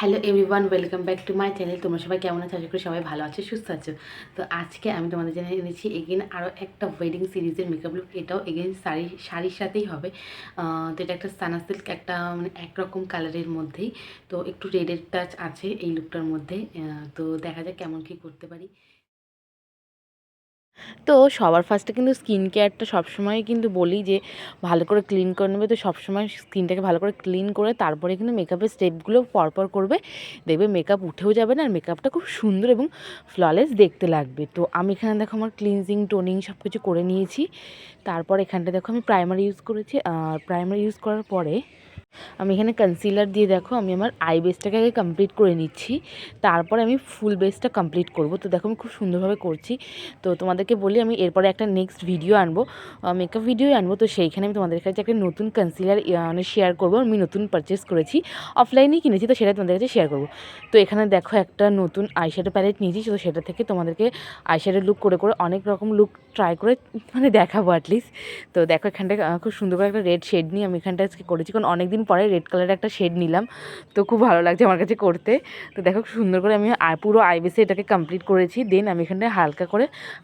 Hello everyone, welcome back to my channel. তোমরা সবাই কেমন আছো? আশা করি সবাই ভালো আছো, সুস্থ আছো। তো আজকে আমি তোমাদের জন্য এনেছি এগেন আরও একটা ওয়েডিং সিরিজের মেকআপ লুক। এটাও এগেন শাড়ির সাথেই হবে। তো এটা একটা সানা সিল্ক, একটা মানে একরকম কালারের মধ্যেই, তো একটু রেডের টাচ আছে এই লুকটার মধ্যে। তো দেখা যাক কেমন কী করতে পারি। তো সবার ফার্স্টে কিন্তু স্কিন কেয়ারটা সবসময় কিন্তু বলি যে ভালো করে ক্লিন করে নেবে। তো সবসময় স্কিনটাকে ভালো করে ক্লিন করে তারপরে কিন্তু মেকআপের স্টেপগুলো পরপর করবে, দেখবে মেকআপ উঠেও যাবে না, আর মেকআপটা খুব সুন্দর এবং ফ্ললেস দেখতে লাগবে। তো আমি এখানে দেখো আমার ক্লিনজিং টোনিং সব কিছু করে নিয়েছি। তারপর এখানটা দেখো আমি প্রাইমার ইউজ করেছি। আর প্রাইমার ইউজ করার পরে আমি এখানে কনসিলার দিয়ে দেখো আমি আমার আই বেসটাকে আগে কমপ্লিট করে নিচ্ছি, তারপরে আমি ফুল বেসটা কমপ্লিট করব। তো দেখো আমি খুব সুন্দরভাবে করছি। তো তোমাদেরকে বলি আমি এরপরে একটা নেক্সট ভিডিও আনবো, মেকআপ ভিডিও আনবো। তো সেইখানে আমি তোমাদের কাছে একটা নতুন কনসিলার মানে শেয়ার করবো। আমি নতুন পারচেস করেছি, অফলাইনেই কিনেছি, তো সেটা তোমাদের কাছে শেয়ার করবো। তো এখানে দেখো একটা নতুন আইশ্যাডো প্যালেট নিয়েছি, তো সেটা থেকে তোমাদেরকে আইশ্যাডো লুক করে করে অনেক রকম লুক ট্রাই করে মানে দেখাবো অ্যাটলিস্ট। তো দেখো এখানটা খুব সুন্দর করে একটা রেড শেড নিয়ে আমি এখানটা আজকে করেছি, কারণ অনেকদিন পরে রেড কালারের একটা শেড নিলাম, তো খুব ভালো লাগছে আমার কাছে করতে। তো দেখো সুন্দর করে আমি পুরো আইবেসে এটাকে কমপ্লিট করেছি। দেন আমি এখানে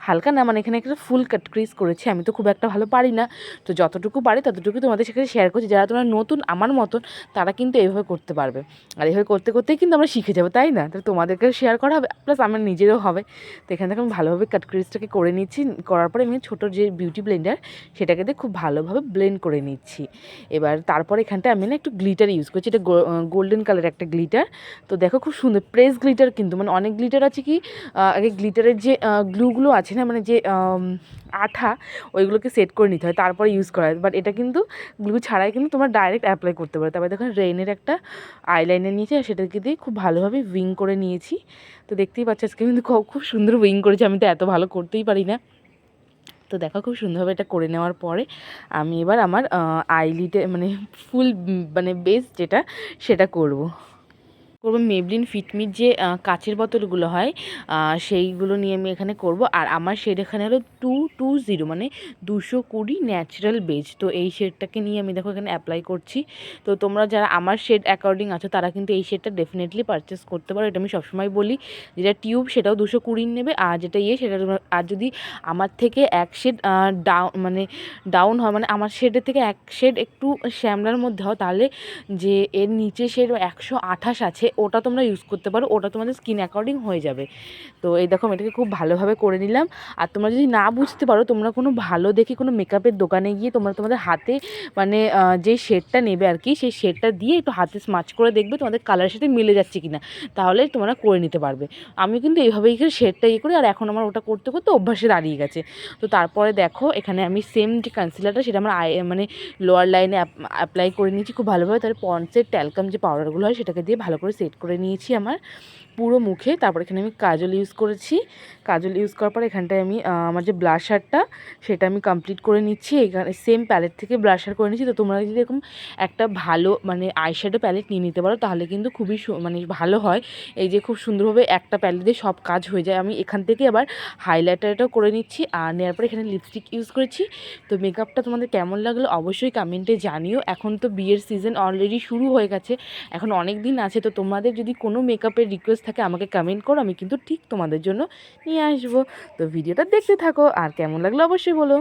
হালকা না মানে এখানে একটা ফুল কাট ক্রিজ করেছি। আমি তো খুব একটা ভালো পারি না, তো যতটুকু পারি ততটুকু তোমাদের সেখানে শেয়ার করছি। যারা তোমরা নতুন আমার মতন তারা কিন্তু এইভাবে করতে পারবে, আর এইভাবে করতে করতেই কিন্তু আমরা শিখে যাবো, তাই না? তো তোমাদেরকেও শেয়ার করা হবে, প্লাস আমার নিজেরও হবে। তো এখানে দেখো আমি ভালোভাবে কাট ক্রিজটাকে করে নিচ্ছি। করার পরে আমি ছোটো যে বিউটি ব্লেন্ডার সেটাকে দিয়ে খুব ভালোভাবে ব্লেন্ড করে নিচ্ছি। এবার তারপরে এখানটা আমি না একটু গ্লিটার ইউজ করছি, এটা গোল্ডেন কালার একটা গ্লিটার। তো দেখো খুব সুন্দর প্রেস গ্লিটার, কিন্তু মানে অনেক গ্লিটার আছে কি আগে গ্লিটারের যে গ্লুগুলো আছে না, মানে যে আঠা, ওইগুলোকে সেট করে নিতে হয় তারপরে ইউজ করা হয়। বাট এটা কিন্তু গ্লু ছাড়াই কিন্তু তোমরা ডাইরেক্ট অ্যাপ্লাই করতে পারো। তারপরে দেখো রেইনের একটা আইলাইনার নিয়েছি, আর সেটাকে দিয়ে খুব ভালোভাবে উইং করে নিয়েছি। তো দেখতেই পাচ্ছ আজকে কিন্তু খুব সুন্দর উইং করেছি, আমি তো এত ভালো করতেই পারি না। তো দেখো খুব সুন্দরভাবে এটা করে নেওয়ার পরে আমি এবার আমার আইলিটে মানে ফুল মানে বেস যেটা সেটা করব। মেবলিন ফিটমির যে কাচের বোতলগুলো হয় সেইগুলো নিয়ে আমি এখানে করব। আর আমার শেড এখানে হলো 220 মানে 220 ন্যাচারাল বেজ। তো এই শেডটাকে নিয়ে আমি দেখো এখানে অ্যাপ্লাই করছি। তো তোমরা যারা আমার শেড অ্যাকর্ডিং আছো তারা কিন্তু এই শেডটা ডেফিনেটলি পারচেস করতে পারো। এটা আমি সবসময় বলি, যেটা টিউব সেটাও 220 নেবে, আর যেটা সেটা আর যদি আমার থেকে এক শেড ডাউন হয়, মানে আমার শেডের থেকে এক শেড একটু শ্যামলার মধ্যে হয়, তাহলে যে এর নিচে শেড 128 আছে ওটা তোমরা ইউজ করতে পারো, ওটা তোমাদের স্কিন অ্যাকর্ডিং হয়ে যাবে। তো এই দেখো এটাকে খুব ভালোভাবে করে নিলাম। আর তোমরা যদি না বুঝতে পারো, তোমরা কোনো ভালো দেখে কোনো মেকআপের দোকানে গিয়ে তোমরা তোমাদের হাতে মানে যে শেডটা নেবে আর কি, সেই শেডটা দিয়ে একটু হাতে স্মাচ করে দেখবে তোমাদের কালারের সাথে মিলে যাচ্ছে কিনা, তাহলে তোমরা করে নিতে পারবে। আমি কিন্তু এইভাবেই শেডটা করি, আর এখন আমার ওটা করতে করতে অভ্যাসে দাঁড়িয়ে গেছে। তো তারপরে দেখো এখানে আমি সেম যে কনসিলারটা সেটা আমার মানে লোয়ার লাইনে অ্যাপ্লাই করে নিয়েছি খুব ভালোভাবে। তারপরে পন্ডসের ট্যালকাম যে পাউডারগুলো হয় সেটাকে দিয়ে ভালো করে সেট করে নিয়েছি আমার পুরো মুখে। তারপর এখানে আমি কাজল ইউজ করেছি। কাজল ইউজ করার পর এখানটায় আমি আমার যে ব্লাশারটা সেটা আমি কমপ্লিট করে নিচ্ছি। এখানে সেম প্যালেট থেকে ব্লাশার করে নিচ্ছি। তো তোমরা যদি এরকম একটা ভালো মানে আইশ্যাডো প্যালেট নিয়ে নিতে পারো তাহলে কিন্তু খুবই মানে ভালো হয়। এই যে খুব সুন্দরভাবে একটা প্যালেট দিয়ে সব কাজ হয়ে যায়। আমি এখান থেকে আবার হাইলাইটারটাও করে নিচ্ছি, আর নেওয়ার পরে এখানে লিপস্টিক ইউজ করেছি। তো মেকআপটা তোমাদের কেমন লাগলো অবশ্যই কমেন্টে জানিও। এখন তো বিয়ের সিজন অলরেডি শুরু হয়ে গেছে, এখন অনেক দিন আছে। তো তোমাদের যদি কোনো মেকআপের রিকোয়েস্ট থাকে আমাকে কমেন্ট করো, আমি কিন্তু ঠিক তোমাদের জন্য নিয়ে আসবো। তো ভিডিওটা দেখতে থাকো, আর কেমন লাগলো অবশ্যই বলো।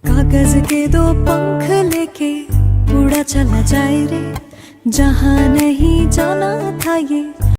कागज के दो पंख लेके उड़ा चला जाए रे, जहाँ नहीं जाना था ये।